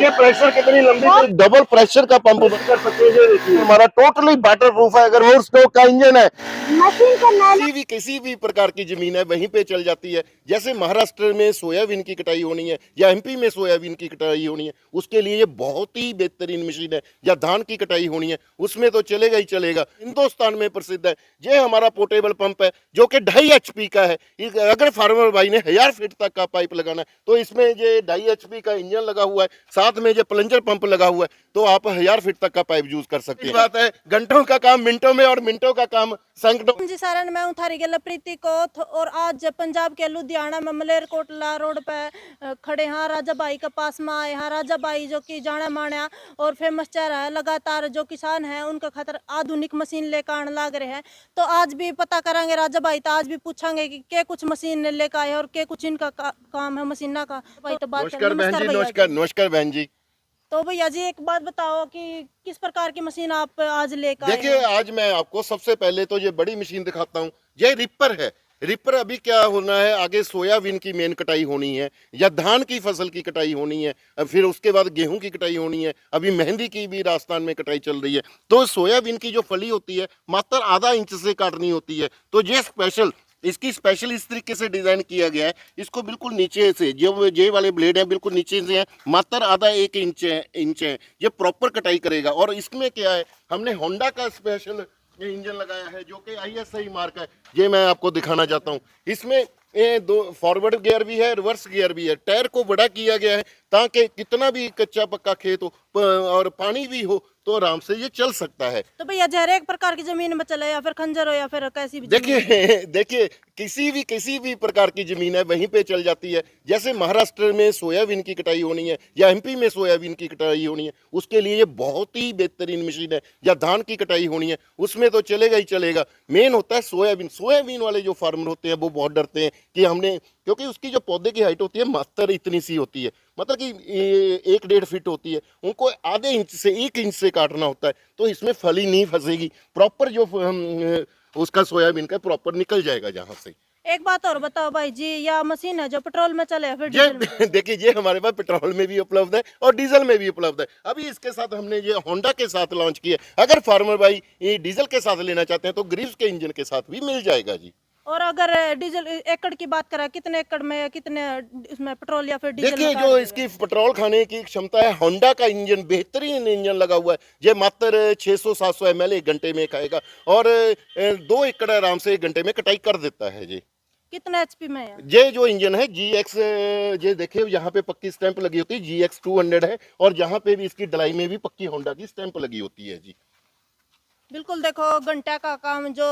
देखिए प्रेशर कितनी लंबी, डबल प्रेशर का पंप कर सकते हैं। हमारा टोटली वाटर प्रूफ है। अगर वो स्टोक का इंजन है, किसी भी प्रकार की जमीन है वहीं पे चल जाती है। जैसे महाराष्ट्र में सोयाबीन की कटाई होनी है या एमपी में सोयाबीन की कटाई होनी है, उसके लिए ये बहुत ही बेहतरीन मशीन है। या धान की कटाई होनी है, उसमें तो चलेगा ही चलेगा। हिंदुस्तान में प्रसिद्ध है। ये हमारा पोर्टेबल पंप है जो कि 2.5 HP का है। अगर फार्मर भाई ने 1000 फीट तक का पाइप लगाना है तो इसमें ये 2.5 HP का इंजन लगा हुआ है, साथ में जो प्लंजर पंप लगा हुआ है, तो आप 1000 फीट तक का पाइप यूज कर सकते हैं। बात है घंटों का काम मिनटों में और मिनटों का काम सैकड़ों। जी सारण मैं हूँ थारी गल प्रीति को और आज पंजाब के लुधियाना में मलेरकोटला रोड पे खड़े हैं। राजा भाई के पास में आए हैं। राजा भाई जो कि जाना माना और फेमस चेहरा है, लगातार जो किसान हैं उनका खातर आधुनिक मशीन लेकर आने लग रहे हैं। तो आज भी पता करेंगे राजा भाई, तो आज भी पूछेंगे कि क्या कुछ मशीन लेकर आए और क्या कुछ इनका काम है मशीना का। भाई तो बात नमस्कार बहन जी, नमस्कार बहन जी। तो भैया जी एक बात बताओ कि किस प्रकार की मशीन आप आज लेकर आए? देखिए आज मैं आपको सबसे पहले तो ये बड़ी मशीन दिखाता हूँ। ये रिपर है। रिपर अभी क्या होना है, आगे सोयाबीन की मेन कटाई होनी है या धान की फसल की कटाई होनी है, फिर उसके बाद गेहूं की कटाई होनी है। अभी मेहंदी की भी राजस्थान में कटाई चल रही है। तो सोयाबीन की जो फली होती है मात्र आधा इंच से काटनी होती है। तो ये इसकी स्पेशल इस तरीके से डिजाइन किया गया है। इसको बिल्कुल नीचे से जो जे वाले ब्लेड है बिल्कुल नीचे से है, मात्र आधा 1 इंच है। ये प्रॉपर कटाई करेगा। और इसमें क्या है, हमने होंडा का स्पेशल इंजन लगाया है जो कि ISI मार्क है। ये मैं आपको दिखाना चाहता हूँ। इसमें दो फॉरवर्ड गियर भी है, रिवर्स गियर भी है। टायर को बड़ा किया गया है ताकि कितना भी कच्चा पक्का खेत हो और पानी भी हो तो आराम से ये चल सकता है। तो भैया हर एक प्रकार की जमीन में चले या फिर खंजर हो या फिर कैसी भी देखिए किसी भी प्रकार की जमीन है वहीं पे चल जाती है। जैसे महाराष्ट्र में सोयाबीन की कटाई होनी है या MP में सोयाबीन की कटाई होनी है, उसके लिए ये बहुत ही बेहतरीन मशीन है। या धान की कटाई होनी है, उसमें तो चलेगा ही चलेगा। मेन होता है सोयाबीन वाले जो फार्मर होते हैं वो बहुत डरते हैं कि हमने, क्योंकि उसकी जो पौधे की हाइट होती है मात्र इतनी सी होती है, मतलब कि 1-1.5 फीट होती है। उनको आधे इंच से 1 इंच से काटना होता है। तो इसमें फली नहीं फंसेगी, प्रॉपर जो उसका सोयाबीन का प्रॉपर निकल जाएगा जहाँ से। एक बात और बताओ भाई जी, या मशीन है जो पेट्रोल में चले या फिर डीजल में? देखिए ये हमारे पास पेट्रोल में भी उपलब्ध है और डीजल में भी उपलब्ध है। अभी इसके साथ हमने ये होंडा के साथ लॉन्च किया। अगर फार्मर भाई ये डीजल के साथ लेना चाहते हैं तो ग्रीव्स के इंजन के साथ भी मिल जाएगा जी। और अगर डीजल एकड़ की बात करें, कितने एकड़ में कितने इसमें पेट्रोल या फिर डीजल देखिए में जो इसकी पेट्रोल खाने की क्षमता है, होंडा का इंजन बेहतरीन इंजन लगा हुआ है। ये मात्र 600-700 ml 1 घंटे में खाएगा और 2 एकड़ आराम से 1 घंटे में कटाई कर देता है जी। कितना HP में है? ये जो इंजन है GX, ये देखिए यहाँ पे पक्की स्टैंप लगी होती है, GX 200 है। और जहाँ पे भी इसकी डलाई में भी पक्की होंडा की स्टैंप लगी होती है जी। बिल्कुल देखो, घंटा का काम जो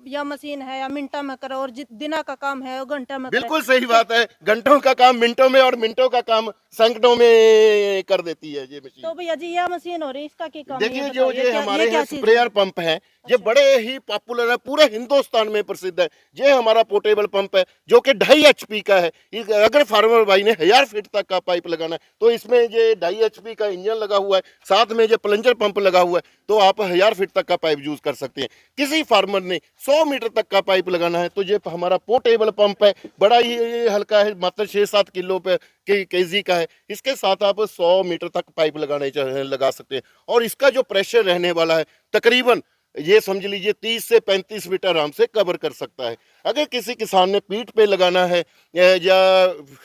या मशीन है या मिनटा में करे और दिना का काम है वो घंटा में करे। बिल्कुल सही बात है। घंटों का काम मिनटों में और मिनटों का काम सैकड़ों में कर देती है ये मशीन। तो भैया जी यह मशीन हो रही है, इसका क्या काम है? देखिए जो ये हमारे यहाँ स्प्रेयर पंप है, ये बड़े ही पॉपुलर है, पूरे हिंदुस्तान में प्रसिद्ध है। ये हमारा पोर्टेबल पंप है जो कि 2.5 HP का है। अगर फार्मर भाई ने 1000 फीट तक का पाइप लगाना है तो इसमें ये 2.5 HP का इंजन लगा हुआ है, साथ में ये प्लंजर पंप लगा हुआ है। तो आप 1000 फीट तक का पाइप यूज कर सकते हैं। किसी फार्मर ने 100 मीटर तक का पाइप लगाना है तो ये हमारा पोर्टेबल पंप है, बड़ा ही हल्का है, मात्र 6-7 किलो पे केजी का है। इसके साथ आप 100 मीटर तक पाइप लगा सकते हैं। और इसका जो प्रेशर रहने वाला है तकरीबन ये समझ लीजिए 30 से 35 फीट आराम से कवर कर सकता है। अगर किसी किसान ने पीठ पे लगाना है या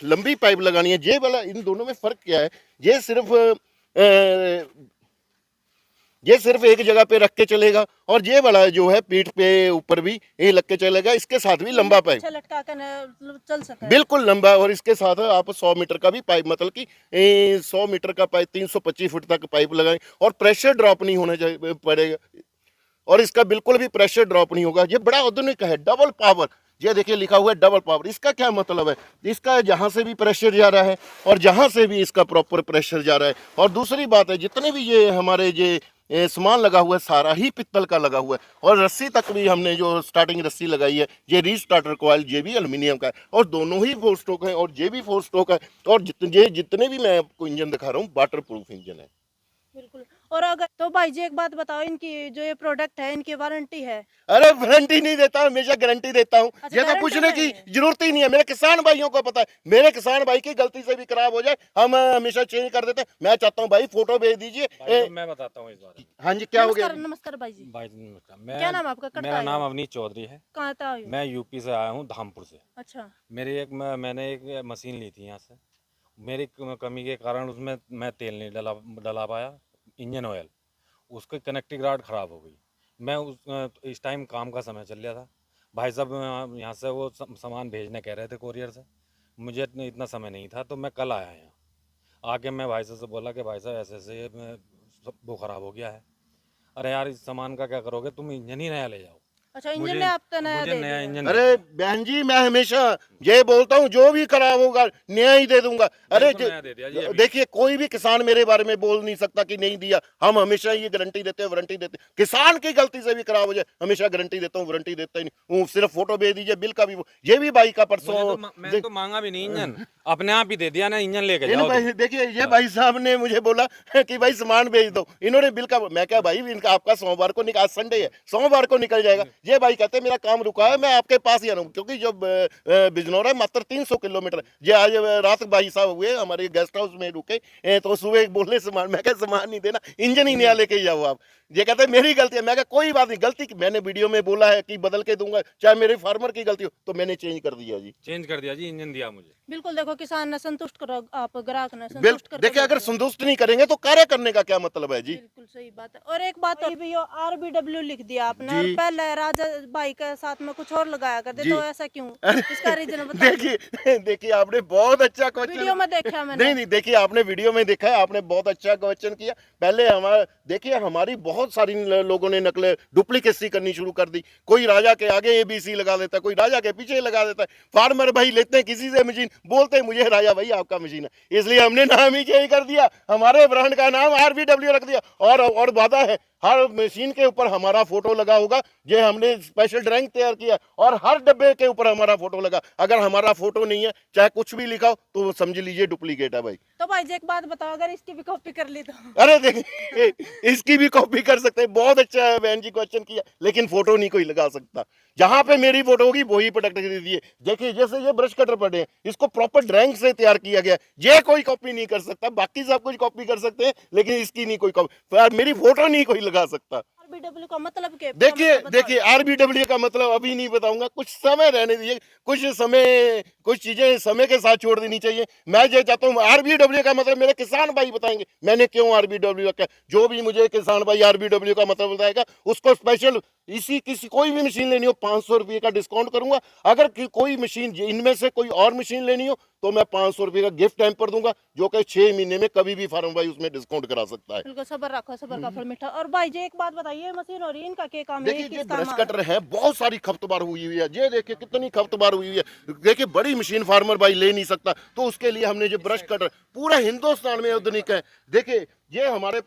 लंबी पाइप लगानी है, ये वाला इन दोनों में फर्क क्या है, ये सिर्फ एक जगह पे रख के चलेगा और ये वाला जो है पीठ पे ऊपर भी ये लग के चलेगा। इसके साथ भी लंबा पाइप लटका कर चल सकता है, बिल्कुल लंबा। और इसके साथ आप 100 मीटर का भी पाइप, मतलब कि 100 मीटर का पाइप 325 फुट तक पाइप लगाएं और प्रेशर ड्रॉप नहीं होना चाहिए पड़ेगा। और इसका बिल्कुल भी प्रेशर ड्रॉप नहीं होगा। ये बड़ा आधुनिक है, डबल पावर। ये देखिए लिखा हुआ है डबल पावर। इसका क्या मतलब है, इसका जहां से भी प्रेशर जा रहा है और जहां से भी इसका प्रॉपर प्रेशर जा रहा है। और दूसरी बात है, जितने भी ये हमारे सामान लगा हुआ है सारा ही पित्तल का लगा हुआ है। और रस्सी तक भी हमने जो स्टार्टिंग रस्सी लगाई है ये रीस्टार्टर कॉइल, ये भी एल्युमिनियम का है। और दोनों ही 4 स्ट्रोक है और ये भी 4 स्ट्रोक है। और जितने भी मैं आपको इंजन दिखा रहा हूँ वाटर प्रूफ इंजन है। बिल्कुल। और अगर तो भाई जी एक बात बताओ, इनकी जो ये प्रोडक्ट है इनकी वारंटी है? अरे वारंटी नहीं देता, हमेशा गारंटी देता हूँ। अच्छा, ये तो गारंटी पूछने की नहीं है। जरूरत ही नहीं है, मेरे किसान भाइयों को पता है। मेरे किसान भाई की गलती से भी खराब हो जाए हम हमेशा चेंज कर देते हैं। मैं चाहता हूँ भाई फोटो भेज दीजिए। भाई तो मैं बताता हूँ इस बारे में। हाँ जी, क्या हो गया? नमस्कार, नमस्कार भाई जी। भाई जी नमस्कार। क्या नाम आपका? कटता मेरा है नाम आप? अवनीश चौधरी है। कहाँ से आए हो? मैं यूपी से आया हूँ, धामपुर से। अच्छा। मैंने एक मशीन ली थी यहाँ से। मेरी कमी के कारण उसमें मैं तेल नहीं डला पाया, इंजन ऑयल। उसकी कनेक्टिंग रॉड ख़राब हो गई। मैं इस टाइम काम का समय चल रहा था। भाई साहब यहाँ से वो सामान भेजने कह रहे थे कोरियर से। मुझे इतना समय नहीं था, तो मैं कल आया यहाँ। आके मैं भाई साहब से बोला कि भाई साहब ऐसे ऐसे वो ख़राब हो गया है। अरे यार, इस सामान का क्या करोगे, तुम इंजन ही नया ले जाओ। अच्छा, इंजन मुझे ने आप तो नया मुझे दे नया दिया। इंजन अरे बहन जी, मैं हमेशा ये बोलता हूँ जो भी खराब होगा नया ही दे दूंगा। अरे नया दे दिया जी अभी। देखिए, कोई भी किसान मेरे बारे में बोल नहीं सकता कि नहीं दिया। हम हमेशा ये गारंटी देते हैं, वारंटी देते हैं। किसान की गलती से भी खराब हो जाए हमेशा गारंटी देता हूँ, वारंटी देता ही नहीं हूँ। सिर्फ फोटो भेज दीजिए, बिल का भी ये भी भाई का परसों मैंने तो मांगा भी नहीं इंजन, अपने आप ही दे दिया ना, इंजन लेके इन जाओ भाई तुम। देखिए, ये भाई साहब ने मुझे बोला कि भाई सामान भेज दो, इन्होंने बिल का। मैं क्या भाई, इनका आपका सोमवार को निकाल, संडे है, सोमवार को निकल जाएगा। ये भाई कहते मेरा काम रुका है, मैं आपके पास ही आ रहा हूँ, क्योंकि जो बिजनौर है मात्र 300 किलोमीटर। ये आज रात भाई साहब हुए हमारे गेस्ट हाउस में रुके, तो सुबह बोले सामान, मैं क्या सामान नहीं देना, इंजन ही नया लेके जाओ आप। ये कहते मेरी गलती है। मैं कहा कोई बात नहीं, गलती मैंने वीडियो में बोला है कि बदल के दूंगा, चाहे मेरे फार्मर की गलती हो, तो मैंने चेंज कर दिया जी। चेंज कर दिया जी, इंजन दिया मुझे। बिल्कुल, देखो किसान ने संतुष्ट करो, आप ग्राहक ने बिल संतुष्ट करके देखिए, अगर भेज दिया। संतुष्ट नहीं करेंगे तो कार्य करने का क्या मतलब है जी? बिल्कुल सही बात है। और एक बात, अभी यो RBW लिख दिया आपने, और जी। पहले राजा भाई के साथ में कुछ और लगाया करते, जी। तो ऐसा क्यों? इसका रीजन बताइए। देखिए देखिए, आपने बहुत अच्छा क्वेश्चन, वीडियो में देखा मैंने। नहीं नहीं, देखिए आपने वीडियो में देखा है, आपने बहुत अच्छा क्वेश्चन किया। पहले हमारा देखिए, हमारी बहुत सारी लोगों ने नकलें डुप्लीकेसी करनी शुरू कर दी। कोई राजा के आगे ABC लगा देता है, कोई राजा के पीछे लगा देता है। फार्मर भाई लेते हैं किसी से मशीन, बोलते हैं मुझे राजा भाई आपका मशीन है, इसलिए हमने नाम ही चेंज कर दिया, हमारे ब्रांड का नाम RBW रख दिया। और वादा है, हर मशीन के ऊपर हमारा फोटो लगा होगा। ये हमने स्पेशल ड्राइंग तैयार किया, और हर डब्बे के ऊपर हमारा फोटो लगा। अगर हमारा फोटो नहीं है, चाहे कुछ भी लिखा हो, तो समझ लीजिए डुप्लीकेट है भाई। तो भाई जी एक बात बताओ, अगर इसकी भी कॉपी कर ली तो? अरे देखिए, इसकी भी कॉपी कर सकते हैं। बहुत अच्छा है बहन जी क्वेश्चन किया, लेकिन फोटो नहीं कोई लगा सकता। जहां पे मेरी फोटो होगी वही प्रोडक्ट दीजिए। देखिए, जैसे ये ब्रश कटर पड़े हैं, इसको प्रॉपर ड्राइंग से तैयार किया गया, ये कोई कॉपी नहीं कर सकता। बाकी सब कुछ कॉपी कर सकते हैं, लेकिन इसकी नहीं कोई कॉपी, मेरी फोटो नहीं कोई लगा सकता। RBW का मतलब क्या? देखिए RBW का मतलब अभी नहीं बताऊंगा, कुछ समय रहने दीजिए। कुछ चीजें समय के साथ छोड़ देनी चाहिए। मैं ये चाहता हूँ, RBW का मतलब मेरे किसान भाई बताएंगे मैंने क्यों RBW का। जो भी मुझे किसान भाई RBW का मतलब बताएगा, उसको स्पेशल कोई भी मशीन लेनी हो 500 रुपये का डिस्काउंट करूंगा। अगर कोई मशीन इनमें से कोई और मशीन लेनी हो, तो मैं 500 रुपये का गिफ्ट हैम्पर दूंगा, जो कि 6 महीने में कभी भी फार्म भाई उसमें डिस्काउंट करा सकता है। बिल्कुल, सबर रखो, सबर का फल मीठा। और भाई जी एक बात बताइए, मशीन हो रही है, इनका क्या काम है? देखिए, ये किस काम ब्रश आ- कटर है, बहुत सारी खपतबार हुई हुई है। ये देखिए कितनी खपतबार हुई हुई है। देखिए, बड़ी मशीन फार्मर भाई ले नहीं सकता, तो उसके लिए हमने जो ब्रश कटर पूरा हिंदुस्तान में आधुनिक है। देखिए, ये हमारे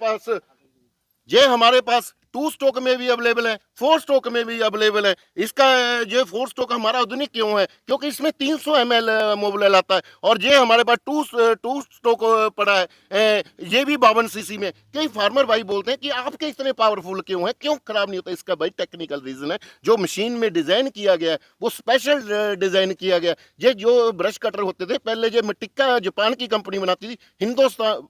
पास 2 स्टॉक में भी अवेलेबल है, 4 स्टॉक में भी अवेलेबल है। इसका ये 4 स्टॉक हमारा आधुनिक क्यों है? क्योंकि इसमें 300 ml मोबिल आता है, और ये हमारे पास 2 स्टॉक पड़ा है, ये भी 52 सीसी में। कई फार्मर भाई बोलते हैं कि आपके इतने पावरफुल क्यों है, क्यों खराब नहीं होता? इसका भाई टेक्निकल रीजन है। जो मशीन में डिजाइन किया गया है, वो स्पेशल डिजाइन किया गया। ये जो ब्रश कटर होते थे पहले, ये मटिक्का जापान की कंपनी बनाती थी। हिंदुस्तान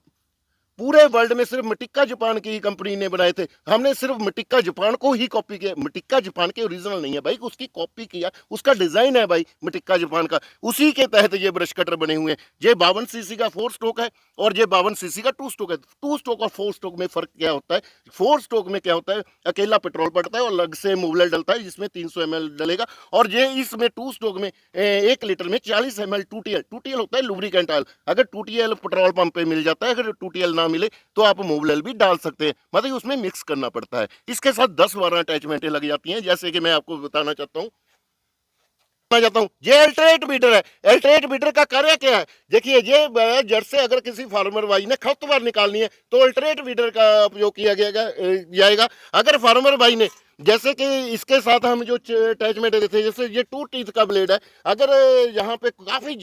पूरे वर्ल्ड में सिर्फ मटिक्का जापान की कंपनी ने बनाए थे। हमने सिर्फ मटिक्का जापान को ही कॉपी किया। मटिक्का जापान के ओरिजिनल नहीं है भाई, उसकी कॉपी किया, उसका डिजाइन है भाई मटिक्का जापान का, उसी के तहत ये ब्रश कटर बने हुए हैं। ये 52 सीसी का 4 स्टॉक है, और ये 52 सीसी का 2 स्टॉक है। 2 स्टॉक और 4 स्टॉक में फर्क क्या होता है? 4 स्टॉक में क्या होता है, अकेला पेट्रोल पड़ता है और अलग से मोबिल डलता है, जिसमें 300 ml डलेगा। और ये इसमें 2 स्टॉक में 1 लीटर में 40 ml 2TL होता है लुब्रिकेंट ऑयल। अगर 2TL पेट्रोल पंप पे मिल जाता है, अगर 2TL ना मिले तो आप मोबिल भी डाल सकते हैं, मतलब उसमें मिक्स करना पड़ता है। इसके साथ 10-12 अटैचमेंटें लग जाती हैं, जैसे कि मैं आपको बताना चाहता हूँ। ये अल्टरनेट बीटर है। अल्टरनेट बीटर का कार्य क्या है? देखिए, ये जड़ से अगर किसी फार्मर भाई ने खपतवार निकालनी है, तो अल्टरनेट बीटर का उपयोग किया जाएगा। अगर फार्मर भाई ने, जैसे कि इसके साथ हम जो अटैचमेंट देते हैं, जैसे ये 2 टीथ का ब्लेड है, अगर यहाँ पे काफी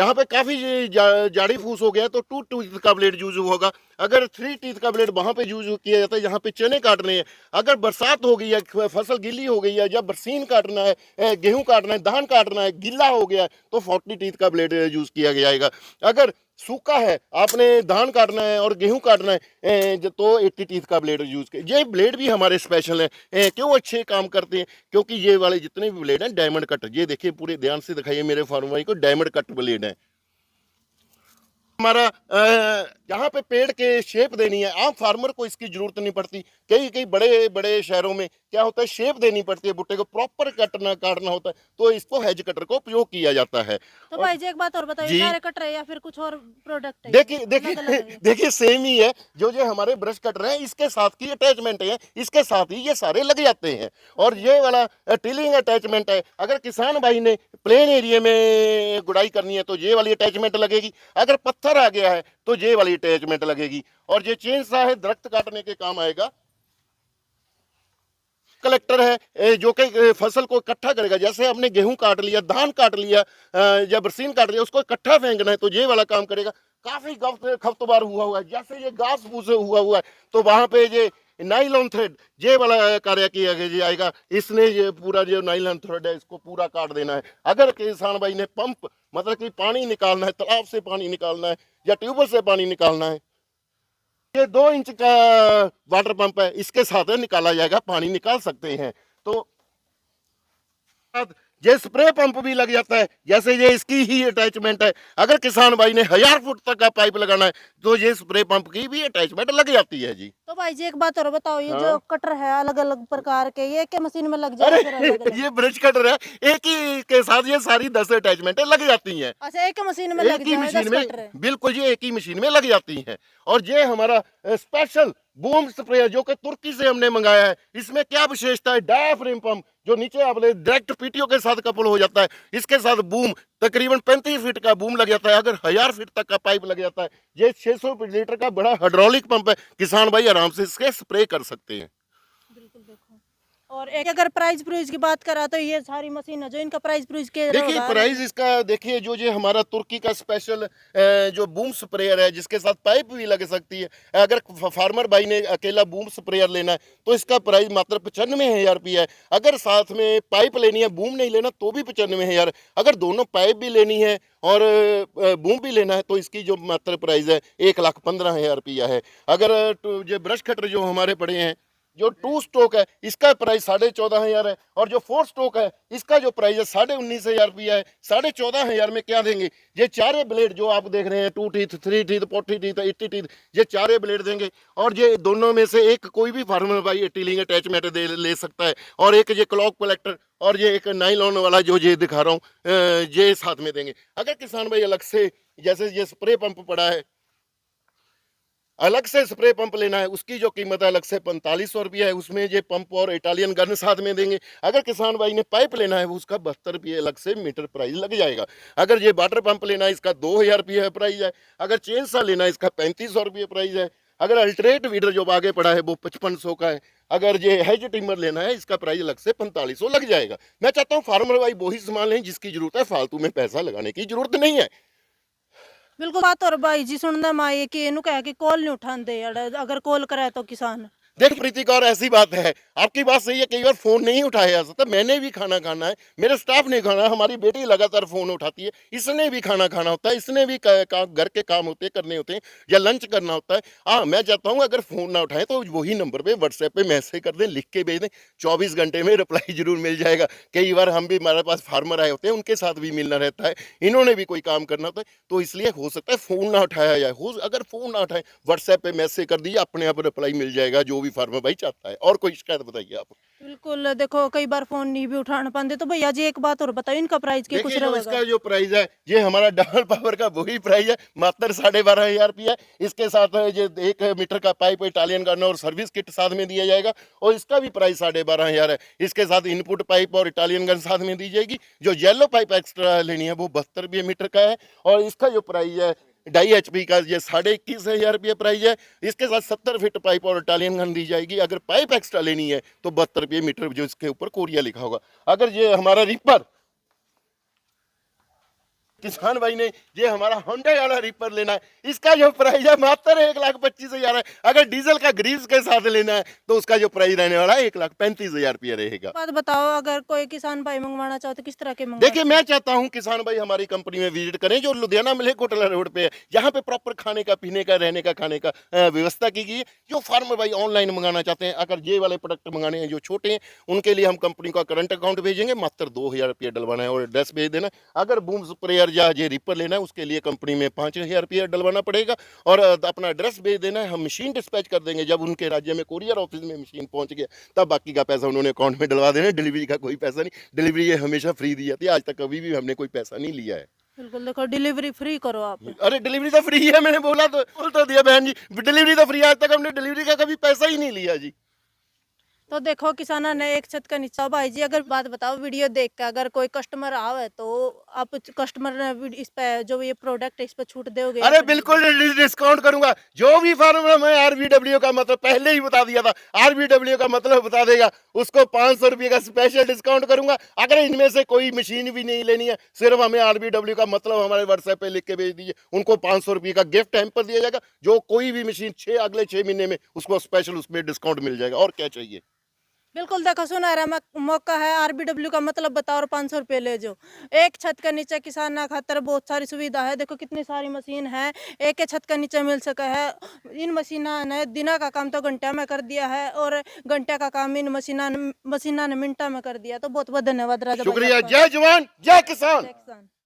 जहाँ पे काफ़ी जाड़ी फूस हो गया तो 2 टीथ का ब्लेड यूज होगा। अगर 3 टीथ का ब्लेड वहाँ पे यूज किया जाता है जहाँ पे चने काटने हैं। अगर बरसात हो गई है, फसल गीली हो गई है, जब बरसीन काटना है, गेहूँ काटना है, धान काटना है, गीला हो गया है, तो 40 टीथ का ब्लेड यूज किया जाएगा। अगर सूखा है, आपने धान काटना है और गेहूं काटना है, तो 80 टीथ का ब्लेड यूज किया। ये ब्लेड भी हमारे स्पेशल हैं। क्यों अच्छे काम करते हैं? क्योंकि ये वाले जितने भी ब्लेड हैं डायमंड कट, ये देखिए पूरे ध्यान से दिखाइए मेरे फार्म भाई को, डायमंड कट ब्लेड है हमारा। जहाँ पे पेड़ के शेप देनी है, आम फार्मर को इसकी जरूरत नहीं पड़ती। कई कई बड़े बड़े शहरों में क्या होता है, शेप देनी पड़ती है, भुट्टे को प्रॉपर कटना काटना होता है, तो इसको हेज कटर को उपयोग किया जाता है। तो भाई जी एक बात और बताइए, जी। सारे कटर है या फिर कुछ और प्रोडक्ट है? देखिए अलग अलग देखिए है? देखिए सेम ही है। जो हमारे ब्रश कटर है इसके साथ की अटैचमेंट है, इसके साथ ही ये सारे लग जाते हैं। और ये वाला टिलिंग अटैचमेंट है। अगर किसान भाई ने प्लेन एरिया में गुड़ाई करनी है तो ये वाली अटैचमेंट लगेगी। अगर पत्थर आ गया है तो ये वाली अटैचमेंट लगेगी। और ये चेन सा है, दरख्त काटने के काम आएगा। कलेक्टर है जो कि फसल को इकट्ठा करेगा। जैसे हमने गेहूं काट लिया, धान काट लिया या बरसीन काट लिया, उसको इकट्ठा फेंकना है तो ये वाला काम करेगा। काफी खपतबार हुआ है, जैसे ये घास फूस हुआ है तो वहां पे ये नाइलॉन थ्रेड ये वाला कार्य किया जाएगा। इसने ये पूरा जो नाइलॉन थ्रेड है इसको पूरा काट देना है। अगर किसान भाई ने पंप मतलब कि पानी निकालना है, तालाब से पानी निकालना है या ट्यूबवेल से पानी निकालना है, ये 2 इंच का वाटर पंप है, इसके साथ निकाला जाएगा, पानी निकाल सकते हैं। तो ये स्प्रे पंप भी लग जाता है, जैसे ये इसकी ही अटैचमेंट है। अगर किसान भाई ने 1000 फुट तक का पाइप लगाना है तो ये स्प्रे पंप की भी अटैचमेंट लग जाती है जी। तो भाई जी एक बात और बताओ, ये हाँ। जो कटर है अलग अलग प्रकार के, ये क्या मशीन में लग जाएगा फिर अलग अलग? ये ब्रश कटर है, एक ही के साथ ये सारी 10 अटैचमेंटें लग जाती हैं। अच्छा, एक मशीन में लग एक ही जाएगा मशीन 10 में, कटर है? बिल्कुल जी, एक ही मशीन में लग जाती हैं। और ये हमारा स्पेशल बूम स्प्रेयर जो कि तुर्की से हमने मंगाया है। इसमें क्या विशेषता है, डायाफ्रेम पंप जो नीचे आपने डायरेक्ट पीटीओ के साथ कपल हो जाता है, इसके साथ बूम तकरीबन 35 फीट का बूम लग जाता है। अगर 1000 फीट तक का पाइप लग जाता है। ये 600 लीटर का बड़ा हाइड्रोलिक पंप है, किसान भाई आराम से इसके स्प्रे कर सकते हैं। बिल्कुल। देखो, और एक अगर प्राइस प्रूइस की बात करा तो ये सारी मशीन है जो इनका प्राइस प्रूइस के देखिए प्राइस इसका देखिए, जो हमारा तुर्की का स्पेशल जो बूम स्प्रेयर है जिसके साथ पाइप भी लग सकती है। अगर फार्मर भाई ने अकेला बूम स्प्रेयर लेना है तो इसका प्राइस मात्र 95,000 रुपया है। अगर साथ में पाइप लेनी है, बूम नहीं लेना, तो भी 95,000। अगर दोनों पाइप भी लेनी है और बूम भी लेना है तो इसकी जो मात्र प्राइस है 1,15,000 रुपया है। अगर जो ब्रश कटर जो हमारे पड़े हैं, जो 2 स्ट्रोक है इसका प्राइस 14,500 है। और जो 4 स्ट्रोक है इसका जो प्राइस है 19,500 रुपया है। 14,500 में क्या देंगे? ये चारे ब्लेड जो आप देख रहे हैं, 2 टीथ, 3 टीथ, 40 टीथ, 80 टीथ, ये चारे ब्लेड देंगे। और ये दोनों में से एक कोई भी फार्मर भाई टीलिंग अटैचमेंट ले सकता है। और एक ये क्लॉक कलेक्टर और ये एक नाइलॉन वाला जो ये दिखा रहा हूँ ये साथ में देंगे। अगर किसान भाई अलग से, जैसे ये स्प्रे पंप पड़ा है, अलग से स्प्रे पंप लेना है, उसकी जो कीमत है अलग से 4500 रुपया है। उसमें ये पंप और इटालियन गन साथ में देंगे। अगर किसान भाई ने पाइप लेना है उसका 72 रुपये अलग से मीटर प्राइस लग जाएगा। अगर ये वाटर पंप लेना है इसका 2,000 रुपये प्राइस है। अगर चेन सा लेना है इसका 3500 रुपये प्राइस है। अगर अल्टरेट वीडर जो आगे पड़ा है वो 5500 का है। अगर ये हेज टिमर लेना है इसका प्राइस अलग से 4500 लग जाएगा। मैं चाहता हूँ फार्मर भाई वही सामान लें जिसकी जरूरत है, फालतू में पैसा लगाने की जरूरत नहीं है। बिल्कुल बात और भाई जी सुनना माए कि इन्हू कह के कॉल नहीं उठाते, अगर कॉल करे तो किसान। देख प्रीति कौर, ऐसी बात है, आपकी बात सही है, कई बार फोन नहीं उठाया जा सकता। मैंने भी खाना खाना है, मेरे स्टाफ ने खाना है, हमारी बेटी लगातार फोन उठाती है, इसने भी खाना खाना होता है, इसने भी घर के काम होते हैं, करने होते हैं, या लंच करना होता है। हाँ, मैं चाहता हूँ अगर फोन ना उठाएं तो वही नंबर पे व्हाट्सएप पे मैसेज कर दें, लिख के भेज दें, 24 घंटे में रिप्लाई जरूर मिल जाएगा। कई बार हम भी, हमारे पास फार्मर आए होते हैं, उनके साथ भी मिलना रहता है, इन्होंने भी कोई काम करना होता है, तो इसलिए हो सकता है फोन ना उठाया जाए। अगर फोन ना उठाएं, व्हाट्सएप पे मैसेज कर दीजिए, अपने आप रिप्लाई मिल जाएगा, जो भी फार्मर भाई चाहता है। और कोई शिकायत बताइए आप। बिल्कुल, देखो कई बार फोन नहीं भी उठाना पाते, तो भैया जी एक बात और बताओ, इनका प्राइस क्या कुछ रहेगा? इसका जो प्राइस है ये हमारा डबल पावर का वही प्राइस है, मात्र 12,500 रुपया। इसके साथ ये 1 मीटर का पाइप इटालियन गन और सर्विस किट साथ में दिया जाएगा, और इसका भी प्राइस 12,500 है। इसके साथ इनपुट पाइप और इटालियन गन साथ में दी जाएगी। जो येलो पाइप एक्स्ट्रा लेनी है वो 72 रुपये मीटर का है, और इसका जो प्राइस है 2.5 HP का, ये 21,500 रुपये प्राइस है। इसके साथ 70 फीट पाइप और इटालियन गन दी जाएगी। अगर पाइप एक्स्ट्रा लेनी है तो 72 रुपये मीटर, जो इसके ऊपर कोरिया लिखा होगा। अगर ये हमारा रिपर किसान भाई ने ये हमारा होंडा वाला रिपर लेना है, इसका जो प्राइस है मात्र 1,25,000 है। अगर डीजल का ग्रीस के साथ लेना है तो उसका जो प्राइस रहने वाला है 1,35,000 रुपया रहेगा। बात बताओ, अगर कोई किसान भाई मंगवाना चाहो तो किस तरह के मंगवा देखिए, मैं चाहता हूं किसान भाई हमारी कंपनी में विजिट करें जो लुधियाना मलेरकोटला रोड पे है। यहाँ पे प्रॉपर खाने का, पीने का, रहने का, खाने का व्यवस्था की गई है। जो फार्मर भाई ऑनलाइन मंगाना चाहते हैं, अगर ये वाले प्रोडक्ट मंगाने हैं जो छोटे हैं, उनके लिए हम कंपनी का करंट अकाउंट भेजेंगे, मात्र 2,000 रुपया डलवाना है और एड्रेस भेज देना। अगर बूम स्प्रेयर या ये रिपर लेना है उसके लिए कंपनी में 5,000 रुपया डलवाना पड़ेगा और अपना एड्रेस भेज देना है। हम मशीन डिस्पैच कर देंगे। जब उनके राज्य में कुरियर ऑफिस में मशीन पहुंच गया तब बाकी का पैसा उन्होंने अकाउंट में डलवा देना है। डिलीवरी का कोई पैसा नहीं, डिलीवरी ये हमेशा फ्री दी जाती है। आज तक कभी भी हमने कोई पैसा नहीं लिया है। बिल्कुल, देखो डिलीवरी फ्री करो आप। अरे डिलीवरी तो फ्री है, मैंने बोल तो दिया बहन जी, डिलीवरी तो फ्री है। आज तक हमने डिलीवरी का कभी पैसा ही नहीं लिया जी। तो देखो किसाना ने एक छत का नीचा। भाई जी अगर बात बताओ, वीडियो देख के अगर कोई कस्टमर आवे तो आप कस्टमर ने इस पे जो ये प्रोडक्ट है इस पे छूट दोगे? अरे बिल्कुल डिस्काउंट करूंगा। जो भी फार्मर, मैं आरबीडब्ल्यू का मतलब पहले ही बता दिया था, आरबीडब्ल्यू का मतलब बता देगा उसको 500 रुपये का स्पेशल डिस्काउंट करूंगा। अगर इनमें से कोई मशीन भी नहीं लेनी है, सिर्फ हमें आरबीडब्ल्यू का मतलब हमारे व्हाट्सएप पे लिख के भेज दीजिए, उनको 500 रुपये का गिफ्ट हैम्पर दिया जाएगा। जो कोई भी मशीन अगले 6 महीने में उसको स्पेशल उसमें डिस्काउंट मिल जाएगा। और क्या चाहिए? बिल्कुल, देखो सुनहरा मौका है। आरबीडब्ल्यू का मतलब बताओ और 500 रुपये ले जाओ। एक छत के नीचे किसान ना खातर बहुत सारी सुविधा है। देखो कितनी सारी मशीन है, एक छत के नीचे मिल सका है। इन मशीना ने दिना का काम तो घंटा में कर दिया है और घंटे का काम इन मशीना ने मिनटा में कर दिया। तो बहुत बहुत धन्यवाद राजा भाई शुक्रिया। आपका। जय जवान, जय किसान। जय किसान।